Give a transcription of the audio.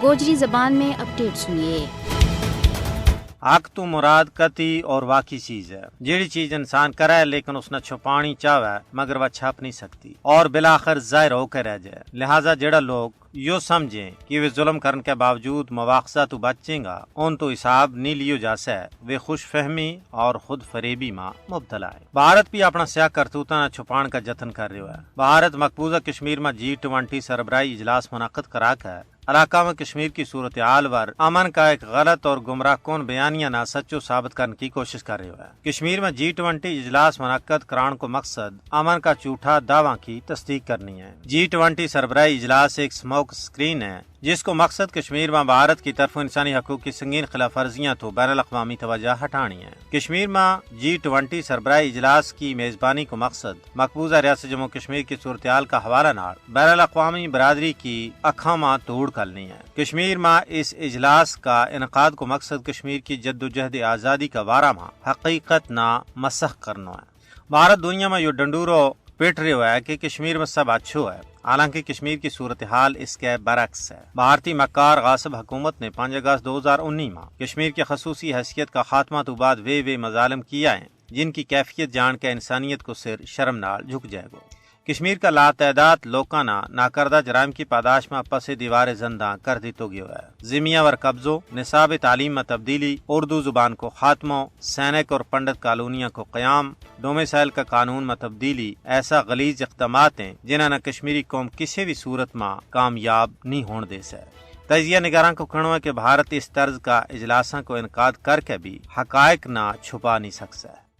گوجری زبان میں اپڈیٹ سنیے۔ حق تو مراد قطعی اور واقعی چیز ہے، جیڑی چیز انسان کرے لیکن اس نے چھپانی چاہے مگر وہ چھپ نہیں سکتی اور بلاخر ظاہر ہو کے رہ جائے۔ لہٰذا جڑا لوگ یوں سمجھیں کہ وہ ظلم کرنے کے باوجود مواخذہ تو بچیں گا، ان تو حساب نہیں لیو جاسے، وہ خوش فہمی اور خود فریبی میں مبتلا ہے۔ بھارت بھی اپنا سیاہ کرتوتاں چھپان کا جتن کر رہا ہے۔ بھارت مقبوضہ کشمیر میں G20 سربراہی اجلاس منعقد کرا کے علاقہ میں کشمیر کی صورتحال پر امن کا ایک غلط اور گمراہ کن بیانیہ نہ سچو ثابت کرنے کی کوشش کر رہا ہے۔ کشمیر میں G20 اجلاس منعقد کران کو مقصد امن کا جھوٹا دعویٰ کی تصدیق کرنی ہے۔ G20 سربراہی اجلاس ایک اسموک اسکرین ہے جس کو مقصد کشمیر میں بھارت کی طرف انسانی حقوق کی سنگین خلاف ورزیاں تو بین الاقوامی توجہ ہٹانی ہے۔ کشمیر میں G20 سربراہی اجلاس کی میزبانی کو مقصد مقبوضہ ریاست جموں کشمیر کی صورتحال کا حوالہ نال بین الاقوامی برادری کی اکھاں ماں توڑ کرنی ہے۔ کشمیر میں اس اجلاس کا انعقاد کو مقصد کشمیر کی جدوجہد آزادی کا وارہ ماں حقیقت نہ مسخ کرنا ہے۔ بھارت دنیا میں یہ ڈنڈورو پیٹ رہا ہے کہ کشمیر میں سب اچھو ہے، حالانکہ کشمیر کی صورتحال اس کے برعکس ہے۔ بھارتی مکار غاصب حکومت نے 5 اگست 2019 میں کشمیر کی خصوصی حیثیت کا خاتمہ تو بعد وہ مظالم کیا ہیں جن کی کیفیت جان کے انسانیت کو سر شرم نال جھک جائے گا۔ کشمیر کا لاتعداد لوکاں ناکردہ جرائم کی پاداش میں پس دیوار زندہ کر دیتو گیا ہے۔ زمیہ ور قبضوں، نصاب تعلیم میں تبدیلی، اردو زبان کو خاتموں، سینک اور پنڈت کالونیاں کو قیام، ڈومیسائل کا قانون میں تبدیلی ایسا غلیظ اقدامات ہیں جنہاں نے کشمیری قوم کسی بھی صورت میں کامیاب نہیں ہون دے سے۔ تجزیہ نگاراں کو کہنا ہے کہ بھارت اس طرز کا اجلاساں کو انعقاد کر کے بھی حقائق نہ چھپا نہیں سکتا ہے۔